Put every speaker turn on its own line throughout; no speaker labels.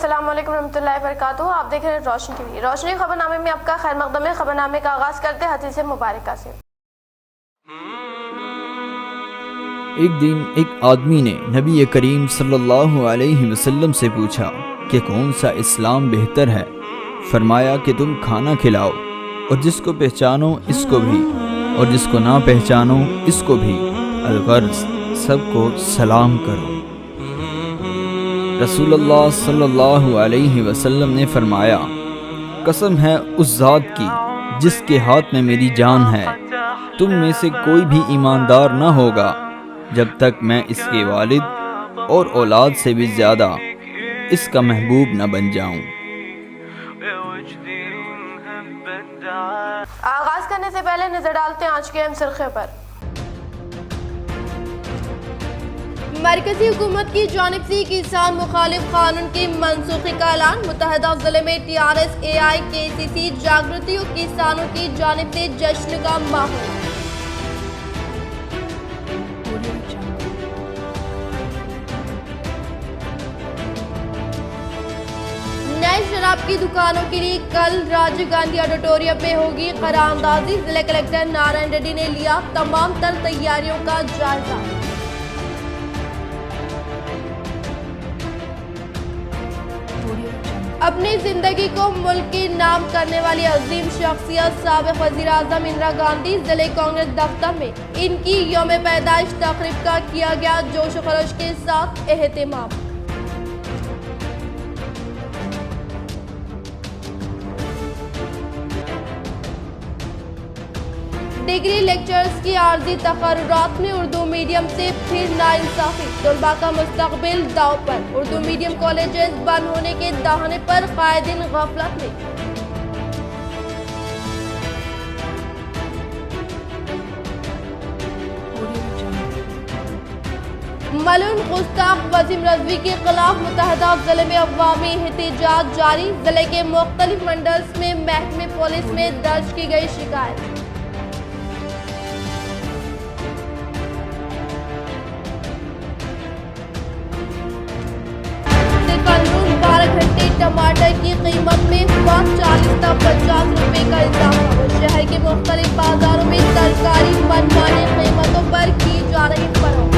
السلام علیکم ورحمۃ اللہ وبرکاتہ. آپ دیکھ رہے ہیں روشنی ٹی وی. روشنی خبر نامے میں آپ کا خیر مقدم ہے. خبر نامے کا آغاز کرتے ہیں حدیث مبارکہ سے.
ایک دن ایک آدمی نے نبی کریم صلی اللہ علیہ وسلم سے پوچھا کہ کون سا اسلام بہتر ہے. فرمایا کہ تم کھانا کھلاؤ اور جس کو پہچانو اس کو بھی اور جس کو نہ پہچانو اس کو بھی، الغرض سب کو سلام کرو. رسول اللہ صلی اللہ علیہ وسلم نے فرمایا، قسم ہے اس ذات کی جس کے ہاتھ میں میری جان ہے، تم میں سے کوئی بھی ایماندار نہ ہوگا جب تک میں اس کے والد اور اولاد سے بھی زیادہ اس کا محبوب نہ بن جاؤں.
آغاز کرنے سے پہلے نظر ڈالتے ہیں آج کے اہم سرخے پر. مرکزی حکومت کی جانب سے کسان مخالف قانون کی منسوخی کا اعلان. متحدہ ضلع میں TRS AIKCC جاگرتی اور کسانوں کی جانب سے جشن کا ماحول. نئے شراب کی دکانوں کے لیے کل راجیو گاندھی آڈیٹوریم میں ہوگی قراردادی. ضلع کلکٹر نارائن ریڈی نے لیا تمام تر تیاریوں کا جائزہ. اپنی زندگی کو ملک کے نام کرنے والی عظیم شخصیت سابق وزیر اعظم اندرا گاندھی. ضلع کانگریس دفتر میں ان کی یوم پیدائش تقریب کا کیا گیا جوش و خروش کے ساتھ اہتمام. ڈگری لیکچرز کی عارضی تقررات میں اردو میڈیم سے پھر ناانصافی. طلباء کا مستقبل داؤ پر. اردو میڈیم کالجز بند ہونے کے دہانے پر قائدین غفلت میں. ملعون گستاخ وسیم رضوی کے خلاف متحدہ ضلع میں عوامی احتجاج جاری. ضلع کے مختلف منڈلز میں محکمہ پولیس میں درج کی گئی شکایت. ٹماٹر کی قیمت میں ہوا 40 تا 50 روپے کا اضافہ. شہر کے مختلف بازاروں میں ترکاری منمانی قیمتوں پر کی جا رہی فروخت.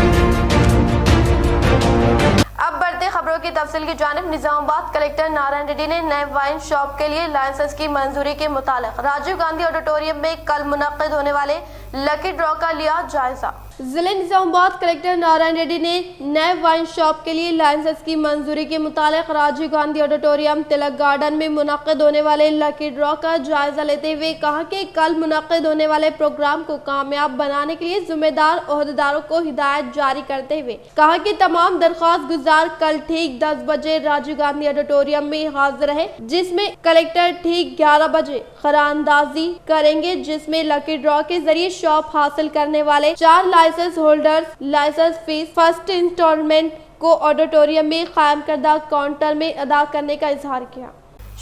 اب بڑھتے خبروں کی تفصیل کی جانب. نظام آباد کلکٹر نارائن ریڈی نے نئے وائن شاپ کے لیے لائسنس کی منظوری کے متعلق راجیو گاندھی آڈیٹوریم میں کل منعقد ہونے والے لکی ڈرا کا لیا جائزہ. ضلع نظام آباد کلکٹر نارائن ریڈی نے نئے وائن شاپ کے لیے لائسنس کی منظوری کے متعلق راجیو گاندھی آڈیٹوریم تلک گارڈن میں منعقد ہونے والے لکی ڈرا کا جائزہ لیتے ہوئے کہا کہ کل منعقد ہونے والے پروگرام کو کامیاب بنانے کے لیے ذمہ دار عہدیداروں کو ہدایت جاری کرتے ہوئے کہا کہ تمام درخواست گزار کل ٹھیک 10 بجے راجیو گاندھی آڈیٹوریم میں حاضر رہے، جس میں کلکٹر ٹھیک 11 بجے قراردادی کریں گے، جس میں لکی ڈرا کے ذریعے شاپ حاصل کرنے والے 4 license holders license fee first installment کو آڈیٹوریم میں قائم کردہ کاؤنٹر میں ادا کرنے کا اظہار کیا.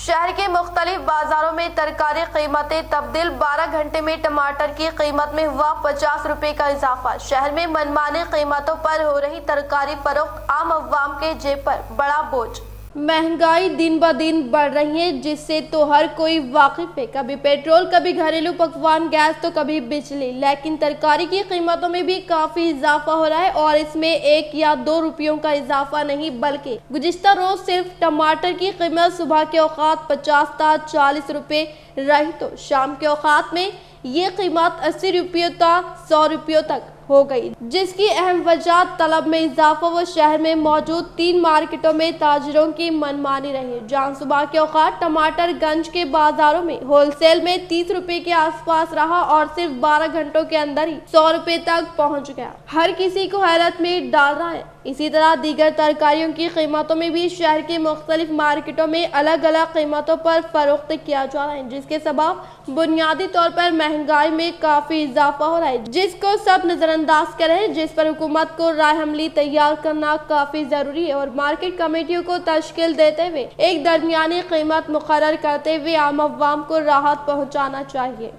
شہر کے مختلف بازاروں میں ترکاری قیمتیں تبدیل. 12 گھنٹے میں ٹماٹر کی قیمت میں ہوا 50 روپے کا اضافہ. شہر میں منمانی قیمتوں پر ہو رہی ترکاری فروخت عام عوام کے جیب پر بڑا بوجھ. مہنگائی دن بہ دن بڑھ رہی ہے، جس سے تو ہر کوئی واقف ہے. کبھی پیٹرول، کبھی گھریلو پکوان گیس، تو کبھی بجلی. لیکن ترکاری کی قیمتوں میں بھی کافی اضافہ ہو رہا ہے، اور اس میں 1 یا 2 روپیوں کا اضافہ نہیں بلکہ گزشتہ روز صرف ٹماٹر کی قیمت صبح کے اوقات 50 تا 40 روپے رہی تو شام کے اوقات میں یہ قیمت 80 روپیوں تا 100 روپیوں تک ہو گئی، جس کی اہم وجہ طلب میں اضافہ و شہر میں موجود 3 مارکیٹوں میں تاجروں کی منمانی رہی ہے، جہاں صبح کے اوقات ٹماٹر گنج کے بازاروں میں ہول سیل میں 30 روپے کے آس پاس رہا اور صرف 12 گھنٹوں کے اندر ہی 100 روپے تک پہنچ گیا. ہر کسی کو حیرت میں ڈال رہا ہے. اسی طرح دیگر ترکاریوں کی قیمتوں میں بھی شہر کے مختلف مارکیٹوں میں الگ الگ قیمتوں پر فروخت کیا جا رہا ہے، جس کے سبب بنیادی طور پر مہنگائی میں کافی اضافہ ہو رہا ہے، جس کو سب نظر انداز کر رہے ہیں، جس پر حکومت کو رائے حملی تیار کرنا کافی ضروری ہے اور مارکیٹ کمیٹیوں کو تشکیل دیتے ہوئے ایک درمیانی قیمت مقرر کرتے ہوئے عام عوام کو راحت پہنچانا چاہیے.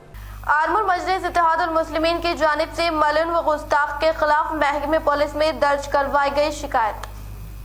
آرمور مجلس اتحاد المسلمین کی جانب سے ملعون و گستاخ کے خلاف محکمہ پولیس میں درج کروائی گئی شکایت.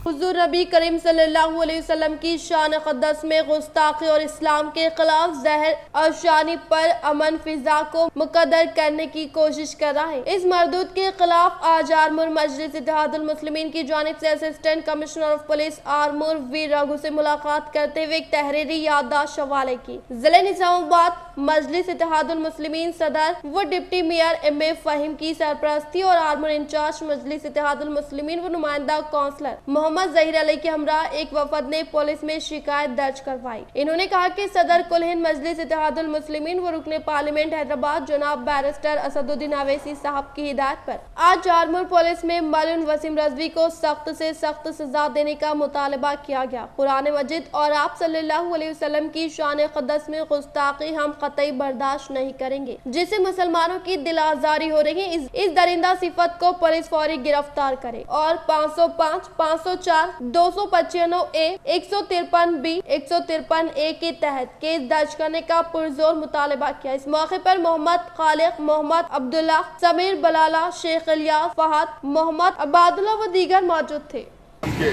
हुजूर नबी करीम सल्लल्लाहु अलैहि वसल्लम की शान मुक़द्दस में गुस्ताखी और इस्लाम के खिलाफ जहर और शानी पर अमन फिजा को मुकद्दर करने की कोशिश कर रहा है। इस मरदूद के खिलाफ आज आरमूर मजलिस इत्तेहादुल मुस्लिमीन की जानिब से assistant commissioner of police Armoor V Raghu से मुलाकात करते हुए एक तहरीरी याददाश्त हवाले की। जिले निजामाबाद मजलिस इत्तेहादुल मुस्लिमीन सदर व डिप्टी मेयर एम.ए. फहीम की सरपरस्ती और आरमूर इंचार्ज मजलिस इत्तेहादुल मुस्लिमीन व नुमाइंदा काउंसलर मोहम्मद ज़हीर अली के हमरा एक वफद ने पुलिस में शिकायत दर्ज करवाई। इन्होंने कहा कि सदर कुल हिंद मजलिस इत्तेहादुल मुस्लिमीन व रुकने पार्लियामेंट हैदराबाद जनाब बैरिस्टर असदुद्दीन अवैसी साहब की हिदायत पर आज आरमूर पुलिस में मलून वसीम रजवी को सख्त से सख्त सजा देने का मुतालबा किया गया। कुरान मजीद और आप सल्लल्लाहु अलैहि वसल्लम की शान मुक़द्दस में गुस्ताखी हम कतई बर्दाश्त नहीं करेंगे, जिससे मुसलमानों की दिल आजारी हो रही है। इस दरिंदा सिफत को पुलिस फौरी गिरफ्तार करे और 505, 504, 295A, 153B, 153A के तहत केस दर्ज करने का पुरजोर मुतालबा किया। इस मौके पर मोहम्मद खालिक, मोहम्मद अब्दुल्ला, समीर बलाला, शेख इलियास, फहद, मोहम्मद अबादुल्ला व दीगर मौजूद थे।
के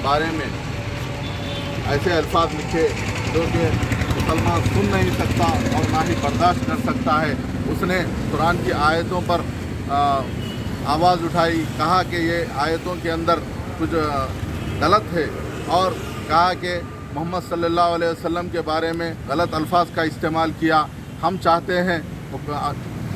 बारे में ऐसे अल्फाज लिखे जो कि मुसलमान सुन नहीं सकता और ना ही बर्दाश्त कर सकता है। उसने कुरान की आयतों पर आवाज़ उठाई, कहा कि ये आयतों के अंदर कुछ गलत है और कहा कि मोहम्मद सल्लल्लाहु अलैहि वसल्लम के बारे में गलत अल्फाज का इस्तेमाल किया। हम चाहते हैं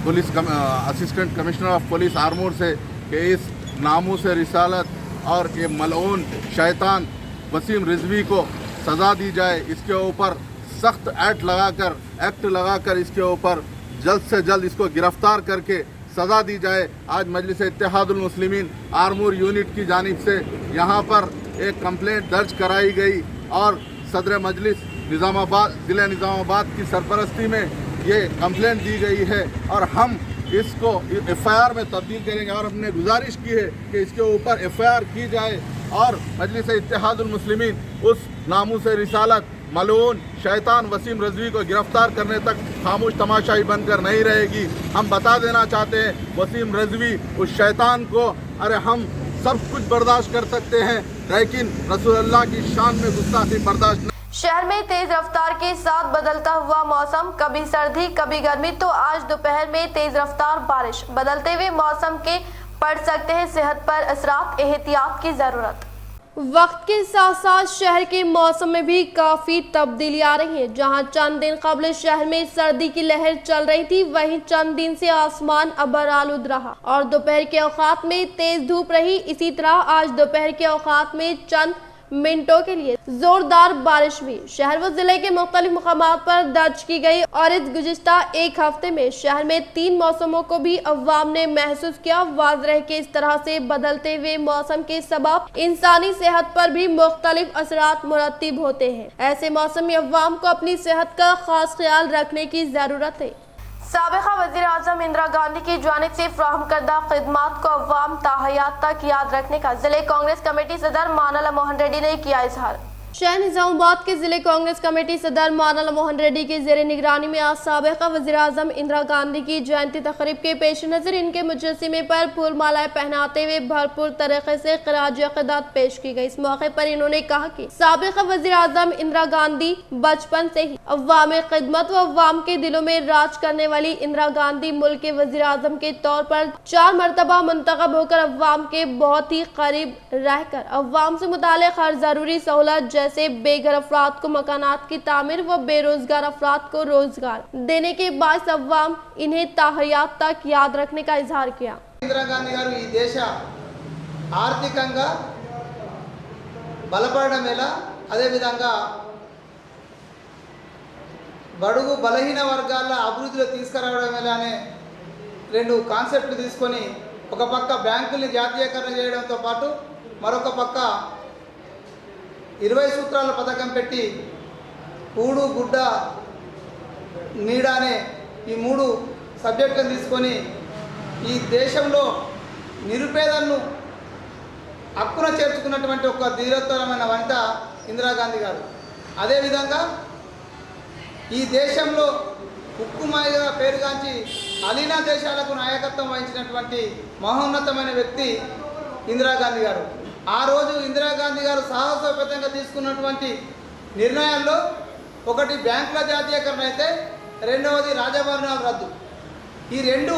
police assistant commissioner of police Armoor से कि इस नामूस रिसालत और ये मलऊन शैतान वसीम रिजवी को सज़ा दी जाए। इसके ऊपर सख्त एक्ट लगाकर इसके ऊपर जल्द से जल्द इसको गिरफ्तार करके सज़ा दी जाए। आज मजलिस इत्तेहादुल मुस्लिमीन आरमूर यूनिट की जानिब से यहाँ पर एक कंप्लेंट दर्ज कराई गई और सदर मजलिस ज़िला निज़ामाबाद की सरपरस्ती में ये कंप्लेंट दी गई है और हम इसको FIR में तब्दील करेंगे और हमने गुजारिश की है कि इसके ऊपर FIR की जाए और मजलिस इत्तेहादुल मुस्लिमीन उस नामूस रिसालत मलून शैतान वसीम रजवी को गिरफ्तार करने तक खामोश तमाशाई बनकर नहीं रहेगी। हम बता देना चाहते हैं वसीम रजवी उस शैतान को, अरे हम सब कुछ बर्दाश्त कर सकते हैं लेकिन रसूलुल्लाह की शान में गुस्ताखी बर्दाश्त नहीं।
शहर में तेज रफ्तार के साथ बदलता हुआ मौसम, कभी सर्दी कभी गर्मी तो आज दोपहर में तेज रफ्तार बारिश। बदलते हुए मौसम के पड़ सकते हैं सेहत पर असरात, एहतियात की जरूरत। वक्त के साथ साथ शहर के मौसम में भी काफी तब्दीली आ रही है। जहां चंद दिन कबल शहर में सर्दी की लहर चल रही थी, वहीं चंद दिन से आसमान अबर आलूद रहा और दोपहर के औकात में तेज धूप रही। इसी तरह आज दोपहर के औकात में चंद मिनटों के लिए जोरदार बारिश हुई। शहर व जिले के मुख्तलिफ मकामात पर दर्ज की गई और इस गुज़िश्ता एक हफ्ते में शहर में 3 मौसमों को भी अवाम ने महसूस किया। वाज़ह है कि इस तरह से बदलते हुए मौसम के सबब इंसानी सेहत पर भी मुख्तलिफ असरात मुरतब होते हैं। ऐसे मौसम में अवाम को अपनी सेहत का खास ख्याल रखने की जरूरत है। साबिक़ा वज़ीर आज़म इंदिरा गांधी की जानिब से फ़राहम करदा खिदमात को अवाम ताहयात तक याद रखने का जिले कांग्रेस कमेटी सदर मानाला मोहन रेड्डी ने किया इजहार। शहर निजामाबाद के जिले कांग्रेस कमेटी सदर मानाला मोहन रेड्डी की ज़ेर निगरानी में आज साबिक़ा वज़ीर आज़म इंदिरा गांधी की जयंती तक़रीब के पेश नज़र इनके मुजस्समे पर फूल मालाएं पहनाते हुए भरपूर तरीके से ख़िराज अक़ीदत पेश की गई। इस मौके पर इन्होंने कहा कि साबिक़ा वज़ीर आज़म इंदिरा गांधी बचपन से ही अवाम खिदमत व अवाम के दिलों में राज करने वाली इंदिरा गांधी मुल्क के वज़ीर आज़म के तौर पर 4 मरतबा मुंतखब होकर अवाम के बहुत ही करीब रहकर अवाम से मुताल्लिक़ हर ज़रूरी सहूलत जैसे बेघर अफराद को मकानात की तामीर व बेरोजगार अफराद को रोजगार देने के बाद अवाम इन्हें ताहयात तक याद रखने का इजहार किया।
इंदिरा गांधी गारू ఈ దేశ ఆర్థికంగా బలపడడం ఎలా, అదే విధంగా బడుగు బలహీన వర్గాల అభివృద్ధిలో తీసుకురావడం ఎలా అనే 2 కాన్సెప్ట్లు తీసుకొని ఒక పక్క బ్యాంకుల్ని జాతీయకరణ చేయడంతో పాటు మరొక పక్క 20 సూత్రాల పథకం పెట్టి కూడు గుడ్డ నీడ అనే ఈ 3 సబ్జెక్టులను తీసుకొని ఈ దేశంలో నిరుపేదలను హక్కున చేర్చుకున్నటువంటి ఒక ధీరోత్తరమైన వంట ఇందిరాగాంధీ గారు. అదేవిధంగా ఈ దేశంలో ఉక్కుమాయిగా పేరుగాంచి అలీనా దేశాలకు నాయకత్వం వహించినటువంటి మహోన్నతమైన వ్యక్తి ఇందిరాగాంధీ గారు. ఆ రోజు ఇందిరాగాంధీ గారు సాహసోపేతంగా తీసుకున్నటువంటి నిర్ణయాల్లో ఒకటి బ్యాంకుల జాతీయకరణ అయితే రెండవది రాజభవనాల రద్దు. ఈ రెండు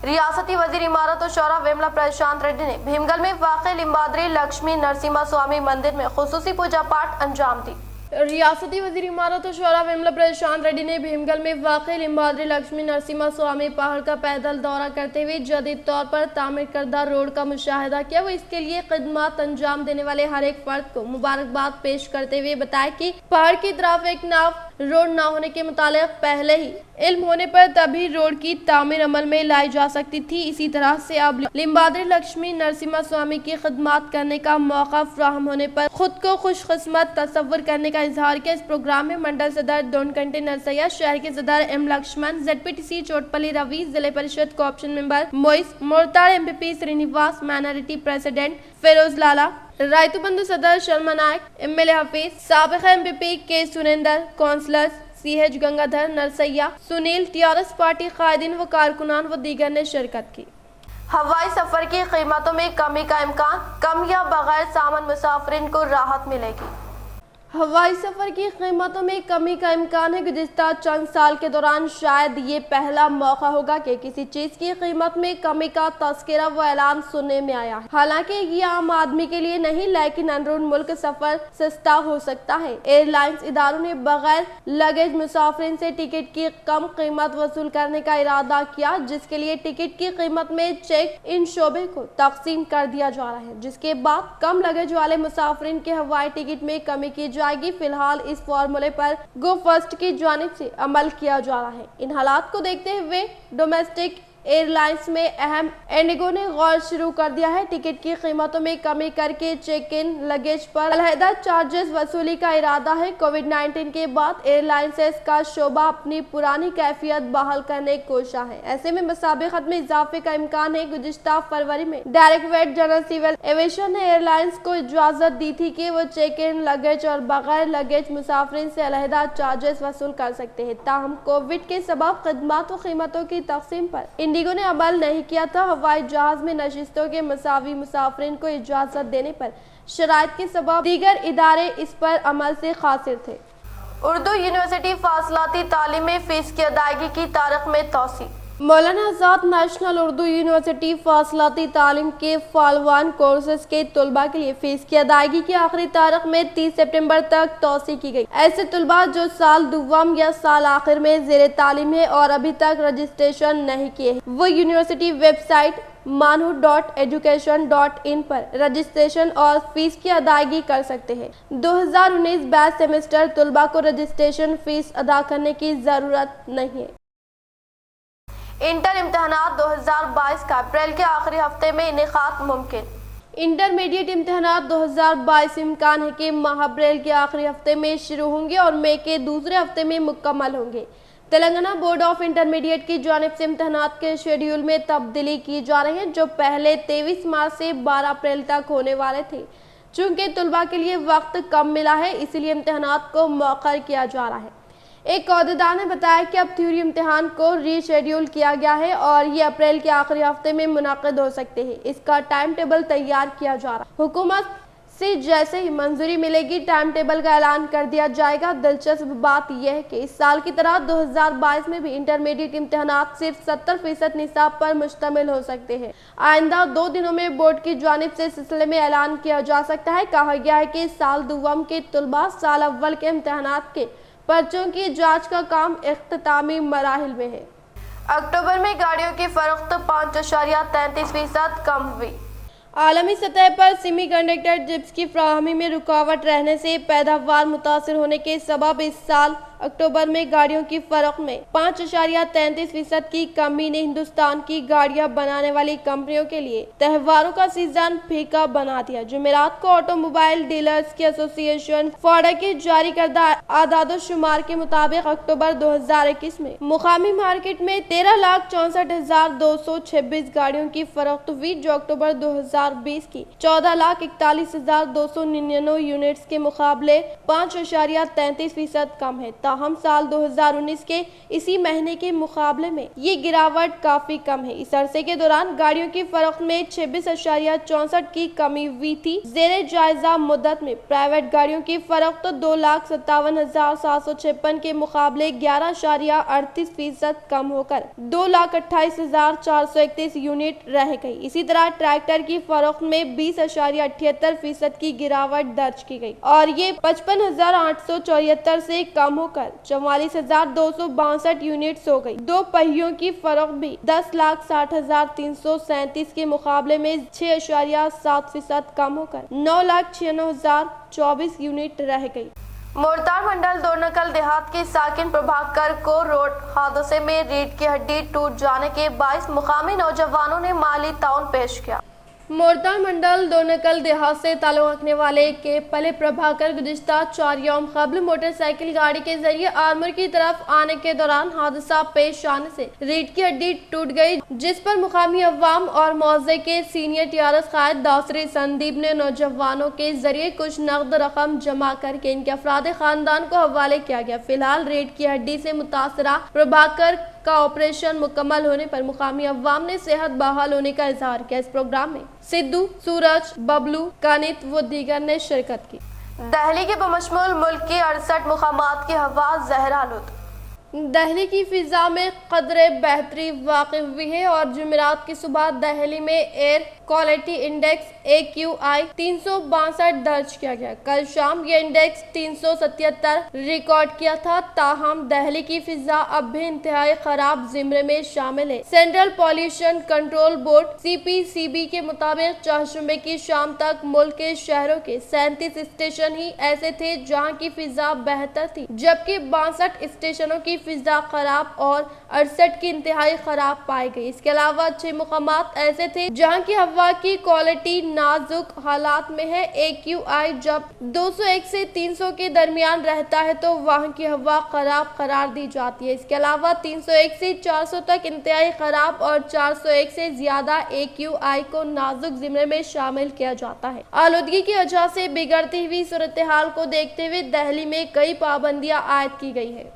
रियासती वजीर इमारत और शौरा वेमला प्रशांत रेड्डी ने भीमगल में वाक़े लिम्बाद्री लक्ष्मी नरसिम्हा स्वामी मंदिर में खुसूसी पूजा पाठ अंजाम दी। रियासती वजीर इमारत और शौरा वेमला प्रशांत रेड्डी ने भीमगल में वाक़े लिम्बाद्री लक्ष्मी नरसिम्हा स्वामी पहाड़ का पैदल दौरा करते हुए जदीद तौर पर तामीर करदा रोड का मुशाहिदा किया। वो इसके लिए खिदमत अंजाम देने वाले हर एक फर्द को मुबारकबाद पेश करते हुए बताया कि पहाड़ की तरफ एक नाव रोड न होने के मुतालिक पहले ही इल्म होने पर तभी रोड की तामीर अमल में लाई जा सकती थी। इसी तरह से अब लिम्बाद्री लक्ष्मी नरसिम्हा स्वामी की खिदमत करने का मौका फ्राहम होने पर खुद को खुशकिस्मत तस्वर करने का इजहार किया। इस प्रोग्राम में मंडल सदर दोनकंटे नरसैया, शहर के सदर एम लक्ष्मण, ZPTC चोटपल्ली रवि, जिले परिषद cooption member Moiz, Mortad MPP Srinivas, minority president Feroz Lala, Rythu Bandhu सदर शर्मा नायक, MLA हफीज, साबिक MPP के Surender, councillors CH Gangadhar, Narsaiah, Sunil, TRS party कायदीन व कारकुनान व दीगर ने शिरकत की। हवाई सफर की कीमतों में कमी का इम्कान, कम या बगैर सामान मुसाफिरीन को राहत मिलेगी। हवाई सफर की कीमतों में कमी का इम्कान है। गुज़िश्ता चंद साल के दौरान शायद ये पहला मौका होगा कि किसी चीज की कीमत में कमी का तस्करा व ऐलान सुनने में आया है। हालांकि ये आम आदमी के लिए नहीं, लेकिन अंदरून मुल्क सफर सस्ता हो सकता है। एयरलाइंस इदारों ने बगैर लगेज मुसाफिरीन से टिकट की कम कीमत वसूल करने का इरादा किया, जिसके लिए टिकट की कीमत में चेक इन शोबे को तकसीम कर दिया जा रहा है, जिसके बाद कम लगेज वाले मुसाफिरीन के हवाई टिकट में कमी की जाएगी। फिलहाल इस फॉर्मूले पर गो फर्स्ट की जानिब से अमल किया जा रहा है। इन हालात को देखते हुए डोमेस्टिक एयरलाइंस में अहम इंडिगो ने गौर शुरू कर दिया है। टिकट की कीमतों में कमी करके चेक इन लगेज पर अलहदा चार्जेस वसूली का इरादा है। कोविड-19 के बाद एयरलाइंसेस का शोबा अपनी पुरानी कैफियत बहाल करने की कोशिश है। ऐसे में मुसाबिकत में इजाफे का इम्कान है। गुज़िश्ता फरवरी में डायरेक्टरेट जनरल सिविल एविएशन ने एयरलाइंस को इजाजत दी थी कि वो चेक इन लगेज और बगैर लगेज मुसाफिरीन से अलहदा चार्जेस वसूल कर सकते हैं। ताहम कोविड के सबब खिदमत व कीमतों की तकसीम पर इंडिगो ने अमल नहीं किया था। हवाई जहाज में नशिस्तों के मसावी मुसाफिरीन को इजाजत देने पर शराइत के सबब दीगर इदारे इस पर अमल से खासिर थे। उर्दू यूनिवर्सिटी फासलाती तालीम में फीस की अदायगी की तारीख में तौसी। मौलाना आजाद नेशनल उर्दू यूनिवर्सिटी फासलाती तालीम के फालवान कोर्सेज के तलबा के लिए फीस की अदायगी की आखिरी तारीख में 30 सितंबर तक तौसी की गई। ऐसे तलबा जो साल दुव्वम या साल आखिर में ज़ेरे तालीम है और अभी तक रजिस्ट्रेशन नहीं किए, वो यूनिवर्सिटी वेबसाइट manu.education.in पर रजिस्ट्रेशन और फीस की अदायगी कर सकते हैं। 2019 बैच सेमेस्टर तलबा को रजिस्ट्रेशन फीस अदा करने की जरूरत नहीं है। इंटर इम्तिहानात 2022 का अप्रैल के आखिरी हफ्ते में इनेकाद मुमकिन। इंटरमीडिएट इम्तिहानात 2022 इम्कान है कि माह अप्रैल के आखिरी हफ्ते में शुरू होंगे और मई के दूसरे हफ्ते में मुकम्मल होंगे। तेलंगाना बोर्ड ऑफ इंटरमीडिएट की जानिब से इम्तिहानात के शेड्यूल में तब्दीली की जा रही है, जो पहले 23 मार्च से 12 अप्रैल तक होने वाले थे। चूंकि तलबा के लिए वक्त कम मिला है, इसलिए इम्तिहानात को मौखर किया जा रहा है। एक अहदेदार ने बताया कि अब थ्योरी इम्तिहान को रीशेड्यूल किया गया है और ये अप्रैल के आखिरी हफ्ते में मुनाकिद हो सकते हैं। इसका टाइम टेबल तैयार किया जा रहा है। हुकूमत से जैसे ही मंजूरी मिलेगी, टाइम टेबल का ऐलान कर दिया जाएगा। दिलचस्प बात यह है कि इस साल की तरह 2022 में भी इंटरमीडिएट इम्तिहानात सिर्फ 70% निसाब पर मुश्तमिल हो सकते हैं। आइंदा 2 दिनों में बोर्ड की जानिब से सिलसिले में ऐलान किया जा सकता है। कहा गया है कि साल दुव्वम के तलबा साल अव्वल के इम्तिहानात के पर्चों की जांच का काम इख्तितामी मराहिल में है। अक्टूबर में गाड़ियों की फरोख्त 5.33% कम हुई। आलमी सतह पर सेमीकंडक्टर चिप्स की फराहमी में रुकावट रहने से पैदावार मुतासर होने के सबब इस साल अक्टूबर में गाड़ियों की फरोख्त में 5.33% की कमी ने हिंदुस्तान की गाड़ियां बनाने वाली कंपनियों के लिए त्योहारों का सीजन फीका बना दिया। जुमेरात को ऑटोमोबाइल डीलर्स की एसोसिएशन फॉडा के जारी करदा आदादोशुमार के मुताबिक अक्टूबर 2021 में मुकामी मार्केट में 13,64,226 गाड़ियों की फरोख्त हुई, जो अक्टूबर 2020 की 14,41,299 यूनिट्स के मुकाबले 5.33% कम है। ताहम साल 2019 के इसी महीने के मुकाबले में ये गिरावट काफी कम है। इस अरसे के दौरान गाड़ियों की फरोख्त में 26.64 की कमी हुई थी। जेरे जायजा मुद्दत में प्राइवेट गाड़ियों की फरोख्त 2,57,756 के मुकाबले 11.38% कम होकर 2,28,431 यूनिट रह गई। इसी तरह ट्रैक्टर की फरोख्त में 20.78% की गिरावट दर्ज की गई और ये 55,874 से कम होकर 44,262 यूनिट्स हो गई। दो पहियों की फरोख्त भी 10,60,337 के मुकाबले में 6.7% कम होकर 9,96,024 यूनिट रह गई। मोरतार मंडल दोरनकल देहात के साकिन प्रभाकर को रोड हादसे में रीढ़ की हड्डी टूट जाने के बाइस मुकामी नौजवानों ने माली ताउन पेश किया। मोरतार मंडल दोरनकल देहात से ताल्लुक रखने वाले के पले प्रभाकर गुज़िश्ता 4 यौम कबल मोटरसाइकिल गाड़ी के जरिए आरमूर की तरफ आने के दौरान हादसा पेश आने से रीढ़ की हड्डी टूट गई, जिस पर मुकामी अवाम और मौजे के सीनियर टीआरएस कायद दासरी संदीप ने नौजवानों के जरिए कुछ नकद रकम जमा करके इनके अफराद खानदान को हवाले किया गया। फिलहाल रीढ़ की हड्डी से मुतासरा प्रभाकर का ऑपरेशन मुकम्मल होने पर मुकामी अवाम ने सेहत बहाल होने का इजहार किया। इस प्रोग्राम में सिद्धू, सूरज, बबलू, कानित व दीगर ने शिरकत की। दहली के बमशमूल मुल्क की 68 मुकामात की हवा ज़हरालुद। दहली की फिजा में कदरे बेहतरी वाक़ हुई है और जुमेरात की सुबह दहली में एयर क्वालिटी इंडेक्स AQI 362 दर्ज किया गया। कल शाम ये इंडेक्स 377 रिकॉर्ड किया था। ताहम दहली की फिजा अब भी इंतहाई खराब जिम्रे में शामिल है। Central pollution control board CPCB के मुताबिक चौशंबे की शाम तक मुल्क के शहरों के 37 स्टेशन ही ऐसे थे जहाँ की फिजा बेहतर थी, जबकि 62 स्टेशनों की फिजा खराब और 68 की इंतहाई खराब पाई गई। इसके अलावा 6 मुकामात ऐसे थे जहाँ की हवा की क्वालिटी नाजुक हालात में है। AQI जब 201 से 300 के दरमियान रहता है तो वहाँ की हवा खराब करार दी जाती है। इसके अलावा 301 से 400 तक इंतहाई खराब और 401 से ज्यादा AQI को नाजुक जिम्मे में शामिल किया जाता है। आलूदगी की वजह से बिगड़ती हुई सूरत हाल को देखते हुए दहली में कई पाबंदियां आयद की गई है।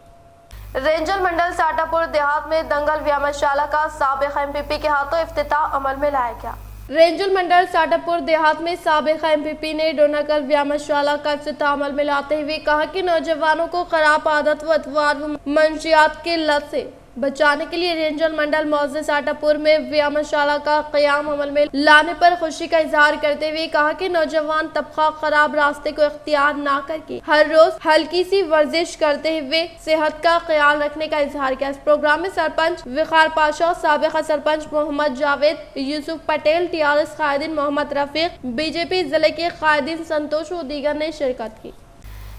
रेंजल मंडल साटापुर देहात में दंगल व्यायामशाला का साबिक MPP के हाथों इफ्तिताह अमल में लाया गया। रेंजल मंडल साटापुर देहात में साबिक MPP ने डोनाकल व्यायामशाला का इफ्तिताह अमल में लाते हुए कहा कि नौजवानों को खराब आदत व अतवार व मंशियात के लत से बचाने के लिए रेंजल मंडल मौजे साटापुर में व्यायामशाला का क़याम अमल में लाने पर खुशी का इजहार करते हुए कहा कि नौजवान तबका खराब रास्ते को इख्तियार ना करके हर रोज हल्की सी वर्जिश करते हुए सेहत का ख्याल रखने का इजहार किया। इस प्रोग्राम में सरपंच विकार पाशा, साबिका सरपंच मोहम्मद जावेद, यूसुफ पटेल, TRS कायदीन मोहम्मद रफीक, BJP जिले के कायदीन संतोष व दीगर ने शिरकत की।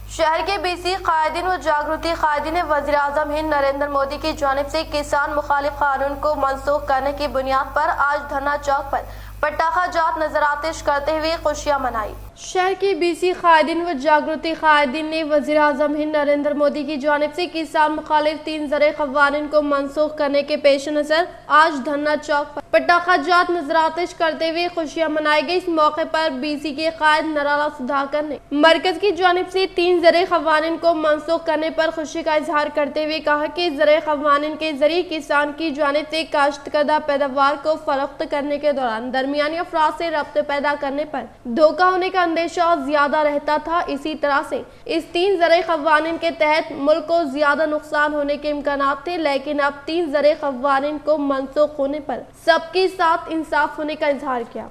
शहर के BC कायदीन व जागृति कायदीन ने वज़ीर-ए-आज़म हिंद नरेंद्र मोदी की जानिब से किसान मुखालिफ कानून को मनसूख करने की बुनियाद पर आज धरना चौक पर पटाखा जात नजरातिश करते हुए खुशियां मनाई। शहर के BC कायदीन व जागृति कायदीन ने वज़ीर-ए-आज़म हिंद नरेंद्र मोदी की जानिब से किसान मुखालिफ 3 ज़रे क़वानीन को मनसूख करने के पेश नजर आज धरना चौक पर पटाखा जात नजरातिश करते हुए खुशियां मनाई गई। इस मौके पर BC के कायद नराला सुधाकर ने मरकज की जानिब से 3 ज़रे क़वानीन को मनसूख करने पर खुशी का इजहार करते हुए कहा कि ज़रे क़वानीन के जरिए किसान की जानिब से काश्त करदा पैदावार को फरोख्त करने के दौरान दरमियानी अफराद से रब्ते पैदा करने पर धोखा होने का अंदेशा ज्यादा रहता था। इसी तरह से इस 3 ज़रे क़वानीन के तहत मुल्क को ज्यादा नुकसान होने के इम्कानात थे, लेकिन अब 3 ज़रे क़वानीन को मनसूख होने पर सबके साथ इंसाफ होने का इजहार किया।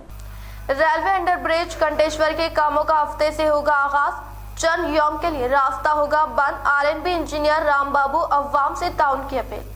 रेलवे अंडरब्रिज कंटेश्वर के कामों का हफ्ते से होगा आगाज, चंद यौम के लिए रास्ता होगा बंद। RNB इंजीनियर राम बाबू अवाम से ताउन की अपील।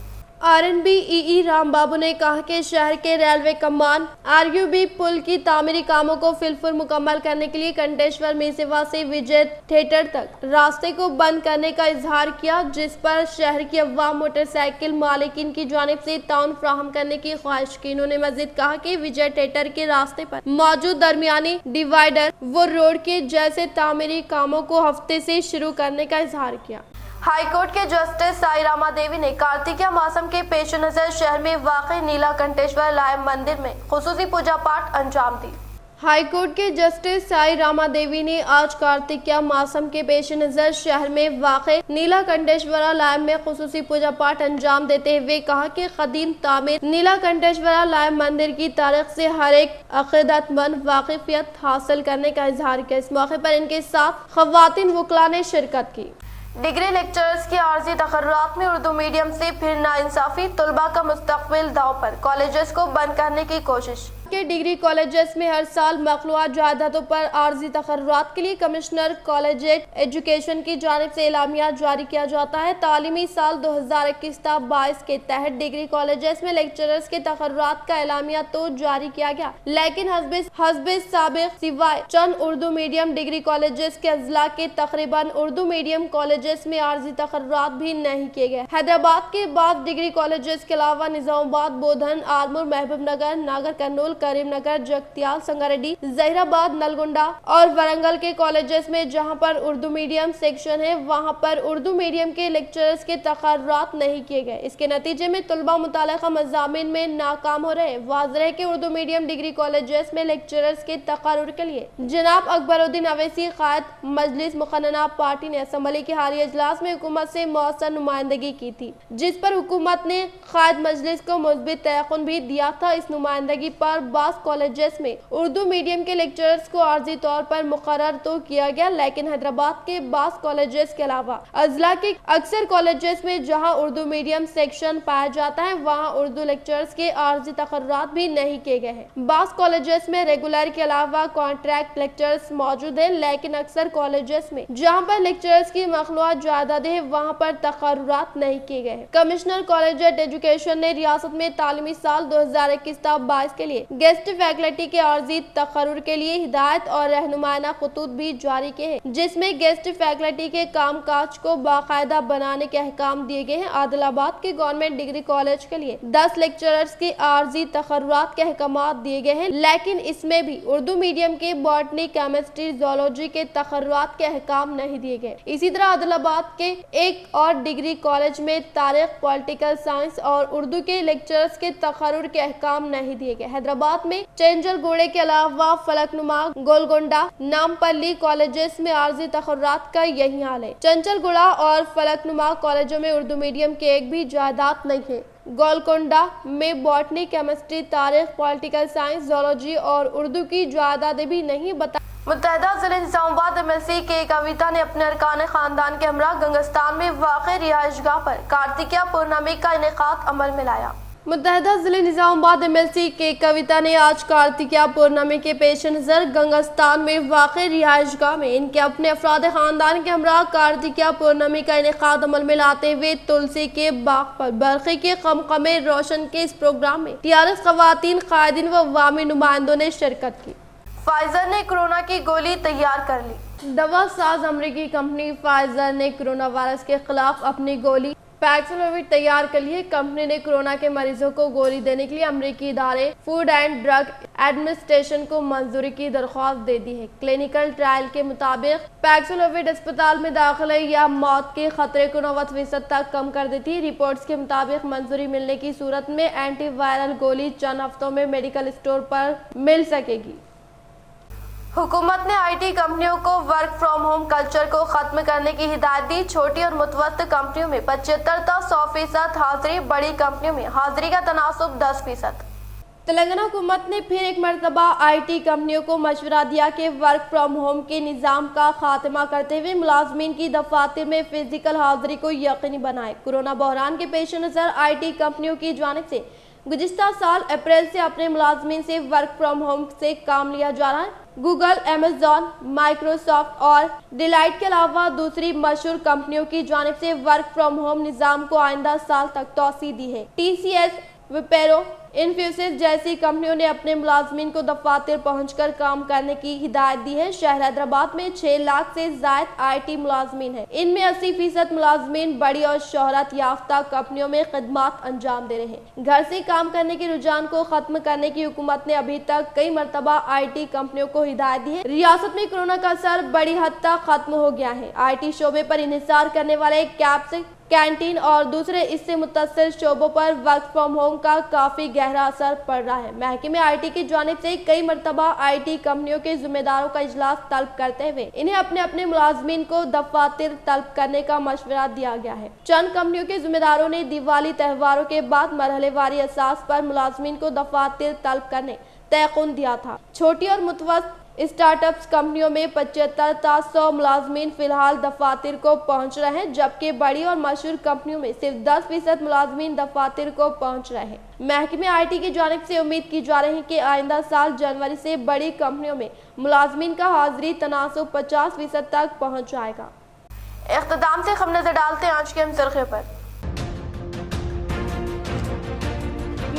RNB EE राम बाबू ने कहा कि शहर के रेलवे कमान RUB पुल की तामीरी कामों को फिलफुल मुकम्मल करने के लिए कंटेश्वर मेसेवा से विजय थिएटर तक रास्ते को बंद करने का इजहार किया, जिस पर शहर की अवाम मोटरसाइकिल मालिकीन की जानिब से ताउन फ्राहम करने की ख्वाहिश की। इन्होंने मजीद कहा कि विजय थिएटर के रास्ते पर मौजूद दरमियानी डिवाइडर व रोड के जैसे तामीरी कामों को हफ्ते से शुरू करने का इजहार किया। हाई कोर्ट के जस्टिस साई रामा देवी ने कार्तिकीय मौसम के पेश नजर शहर में वाक़ नीला कंटेश्वर लायम मंदिर में खुसूसी पूजा पाठ अंजाम दी। हाई कोर्ट के जस्टिस साई रामा देवी ने आज कार्तिकिया मौसम के पेश नजर शहर में वाक़े नीलकंठेश्वरा लायम में खुसूसी पूजा पाठ अंजाम देते हुए कहा कि कदीम तामीर नीलकंठेश्वरा लायम मंदिर की तारीख से हर एक अक़ीदतमंद वाकिफियत हासिल करने का इजहार किया। इस मौके पर इनके साथ ख़वातीन वकला ने शिरकत की। डिग्री लेक्चरर्स की आर्जी तकर्रुरात में उर्दू मीडियम से फिर नाइंसाफी, तलबा का मुस्तकबिल दाव पर, कॉलेजेस को बंद करने की कोशिश। के डिग्री कॉलेजेस में हर साल मखलूआत जायदादों पर आर्जी तकर्रुरात के लिए कमिश्नर कॉलेजिएट एजुकेशन की जानिब से एलामिया जारी किया जाता है। तालीमी साल 2021-22 के तहत डिग्री कॉलेजेस में लेक्चरर्स के तकर्रुरात का एलामिया तो जारी किया गया, लेकिन हस्बे साबिक सिवाय चंद उर्दू मीडियम डिग्री कॉलेजेस के अजला के तकरीबन उर्दू मीडियम कॉलेजेस में आर्जी तकर्रुरात भी नहीं किए गए। हैदराबाद के बाद डिग्री कॉलेजेस के अलावा निजामाबाद, बोधन, आलमूर, महबूब नगर, नागर कर्नूल, करीम नगर, जगतियाल, संगारेड्डी, जहीराबाद, नलगोंडा और वरंगल के कॉलेजेस में जहां पर उर्दू मीडियम सेक्शन है वहां पर उर्दू मीडियम के लेक्चरर्स के तकर्रुरात नहीं किए गए। इसके नतीजे में तलबा मुतालिका मज़ामीन में नाकाम हो रहे। वाज़ेह है कि उर्दू मीडियम डिग्री कॉलेजेस में लेक्चरर्स के तकर्रुर के लिए जनाब अकबरुद्दीन अवैसी कायद मजलिस मुक़न्नना पार्टी ने असम्बली के हालिया इजलास में हुकूमत से मौसर नुमाइंदगी की थी, जिस पर हुकूमत ने कायद मजलिस को मुस्बित तयक़ुन भी दिया था। इस नुमाइंदगी पर बास कॉलेजेस में उर्दू मीडियम के लेक्चरर्स को आर्जी तौर पर मुकर्रर तो किया गया, लेकिन हैदराबाद के बास कॉलेजेस के अलावा अजला के अक्सर कॉलेजेस में जहां उर्दू मीडियम सेक्शन पाया जाता है वहां उर्दू लेक्चरर्स के आर्जी तकर्रुरात भी नहीं किए गए हैं। बास कॉलेजेस में रेगुलर के अलावा कॉन्ट्रैक्ट लेक्चरर्स मौजूद है, लेकिन अक्सर कॉलेजेस में जहां पर लेक्चरर्स की मखलूआत जायदाद है वहां पर तकर्रुरात नहीं किए गए। कमिश्नर कॉलेजिएट एजुकेशन ने रियासत में तालीमी साल 2021-22 के लिए गेस्ट फैकल्टी के आर्जी तकर्रुर के लिए हिदायत और रहनुमाना खतूत भी जारी किए हैं, जिसमें गेस्ट फैकल्टी के कामकाज को बाकायदा बनाने के अहकाम दिए गए हैं। आदिलाबाद के गवर्नमेंट डिग्री कॉलेज के लिए 10 लेक्चरर्स के आर्जी तकर्रुरात के अहकाम दिए गए हैं, लेकिन इसमें भी उर्दू मीडियम के बॉटनी, केमिस्ट्री, ज़ूलॉजी के तकर्रुरात के अहकाम नहीं दिए गए। इसी तरह आदिलाबाद के एक और डिग्री कॉलेज में तारीख, पॉलिटिकल साइंस और उर्दू के लेक्चरर्स के तकर्रुर के अहकाम नहीं दिए गए। हैदराबाद में चेंजलगुड़े के अलावा फलकनुमा, गोलगोंडा, नामपल्ली कॉलेजेस में आर्जी तकर्रुरात का यही हाल है। चंचलगुड़ा और फलकनुमा कॉलेजों में उर्दू मीडियम के एक भी जायदाद नहीं है। गोलकोंडा में बॉटनी, केमिस्ट्री, तारीख, पॉलिटिकल साइंस, ज़ूलॉजी और उर्दू की जायदादें भी नहीं बता। मुत्तहिदा ज़िले निज़ामाबाद एमएलसी के कविता ने अपने अरकान खानदान के हमरा गंगस्तान में वाक़ रिहाइशगाह पर कार्तिकिया पूर्णिमा का इनेकाद अमल में लाया। मुत्तहिदा ज़िले निज़ामाबाद एमएलसी के कविता ने आज कार्तिकिया पूर्णिमा के पेश नज़र गंगस्तान में वाक़े रिहाइशगाह में इनके अपने अफराद खानदान के हमरा कार्तिकिया पूर्णिमा का इनेकाद अमल में लाते हुए तुलसी के बाग पर बरक़ी के खमखमे रोशन के इस प्रोग्राम में टीआरएस ख़वातीन, कायदीन व अवामी नुमाइंदों ने शिरकत की। फाइजर ने कोरोना की गोली तैयार कर ली। दवा साज अमरीकी कंपनी फाइजर ने कोरोना वायरस के खिलाफ अपनी गोली पैक्सलोविड तैयार कर ली है। कंपनी ने कोरोना के मरीजों को गोली देने के लिए अमरीकी इदारे फूड एंड ड्रग एडमिनिस्ट्रेशन को मंजूरी की दरख्वास्त दे दी है। क्लिनिकल ट्रायल के मुताबिक पैक्सलोविड अस्पताल में दाखिले या मौत के खतरे को 90% तक कम कर देती है। रिपोर्ट्स के मुताबिक मंजूरी मिलने की सूरत में एंटीवायरल गोली चंद हफ्तों में मेडिकल स्टोर पर मिल सकेगी। हुकूमत ने आईटी कंपनियों को वर्क फ्रॉम होम कल्चर को खत्म करने की हिदायत दी। छोटी और मुतवस्तित कंपनियों में 75 से 100% हाजिरी, बड़ी कंपनियों में हाजिरी का तनासुब 10%। तेलंगाना हुकूमत ने फिर एक मरतबा आईटी कंपनियों को मशवरा दिया कि वर्क फ्रॉम होम के निज़ाम का खात्मा करते हुए मुलाजमीन की दफातर में फिजिकल हाजिरी को यकीनी बनाए। कोरोना बहरान के पेश नज़र आईटी कंपनियों की जानिब से गुज़िश्ता साल अप्रैल से अपने मुलाजमीन से वर्क फ्रॉम होम से काम लिया जा रहा है। गूगल, अमेज़न, माइक्रोसॉफ्ट और डिलाइट के अलावा दूसरी मशहूर कंपनियों की जानिब से वर्क फ्रॉम होम निज़ाम को आइंदा साल तक तौसीह दी है। टीसीएस, विपेरो, इन्फ्यूसिस जैसी कंपनियों ने अपने मुलाजमीन को दफातर पहुंचकर काम करने की हिदायत दी है। शहर हैदराबाद में 6 लाख से ज़ायद आईटी मुलाजमीन हैं। इनमें 80% मुलाजमीन बड़ी और शोहरत याफ्ता कंपनियों में खिदमात अंजाम दे रहे हैं। घर से काम करने के रुझान को खत्म करने की हुकूमत ने अभी तक कई मरतबा आईटी कंपनियों को हिदायत दी है। रियासत में कोरोना का असर बड़ी हद तक खत्म हो गया है। आईटी शोबे पर इन्हिसार करने वाले कैंटीन और दूसरे इससे मुत्तसिल शोबों पर वर्क फ्रॉम होम का काफी गहरा असर पड़ रहा है। महकमे IT की जानिब से कई मरतबा IT कंपनियों के जिम्मेदारों का इजलास तलब करते हुए इन्हें अपने अपने मुलाजमीन को दफातर तलब करने का मशवरा दिया गया है। चंद कंपनियों के जिम्मेदारों ने दिवाली त्योहारों के बाद मरहलेवारी असास पर मुलाजमीन को दफातर तलब करने तयकुन दिया था। छोटी और मुतवस्तित स्टार्टअप्स कंपनियों में 75-100 मुलाजमीन फिलहाल दफातर को पहुंच रहे हैं, जबकि बड़ी और मशहूर कंपनियों में सिर्फ 10% मुलाजमीन दफातर को पहुंच रहे हैं। महकमे IT की जानिब से उम्मीद की जा रही है कि आइंदा साल जनवरी से बड़ी कंपनियों में मुलाजमीन का हाजिरी तनासुब 50% तक पहुँच जाएगा। इख्तिताम से हम नजर डालते हैं आज के हम सुर्खियों पर।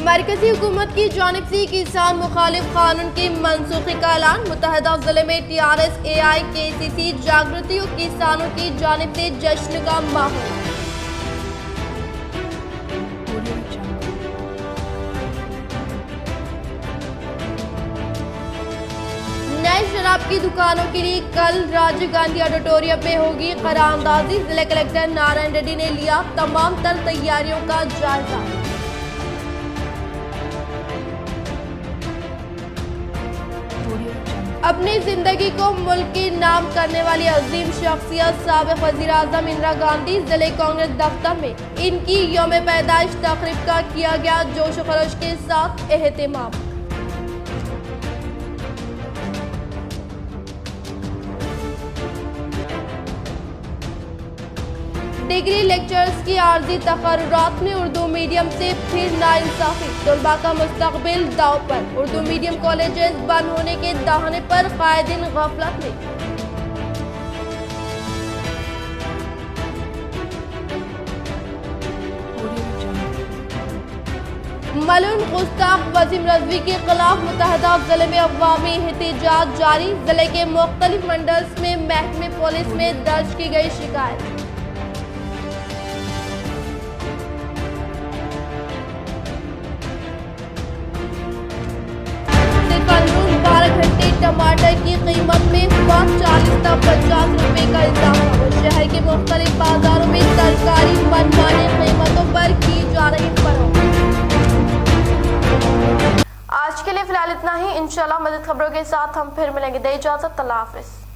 मरकजी हुकूमत की जानिब से किसान मुखालिफ कानून की मनसूखी का ऐलान। मुत्तहिदा जिले में TRS AI KCC जागृति और किसानों की जानिब से जश्न का माहौल। नई शराब की दुकानों के लिए कल राजीव गांधी ऑडिटोरियम में होगी करारंदाजी। जिला कलेक्टर नारायण रेड्डी ने लिया तमाम तर तैयारियों का जायजा। अपनी जिंदगी को मुल्क के नाम करने वाली अजीम शख्सियत साबिक वज़ीर-ए-आज़म इंदिरा गांधी जिले कांग्रेस दफ्तर में इनकी यौम पैदाइश तकरीब का किया गया जोश व खरोश के साथ एहतमाम। डिग्री लेक्चर्स की आर्जी तकर्रुरात में उर्दू मीडियम से फिर नाइंसाफी। तलबा का मुस्तकबिल दाव पर। उर्दू मीडियम कॉलेजेस बंद होने के दाहने पर कायदीन गफलत में। मलून गुस्ताख वसीम रजवी के खिलाफ मुत्तहिदा जिले में अवामी एहतजाज जारी। जिले के मुख्तलिफ मंडल्स में महकमे पुलिस में दर्ज की गई शिकायत। टमाटर की कीमत में हुआ 40 से 50 रुपए का इजाफा। शहर के मुख्तलिफ बाजारों में सरकारी मनमानी कीमतों पर की जा रही फरोख्त। आज के लिए फिलहाल इतना ही। इंशाल्लाह मज़ीद खबरों के साथ हम फिर मिलेंगे। दे इजाज़त, अल्लाह हाफ़िज़।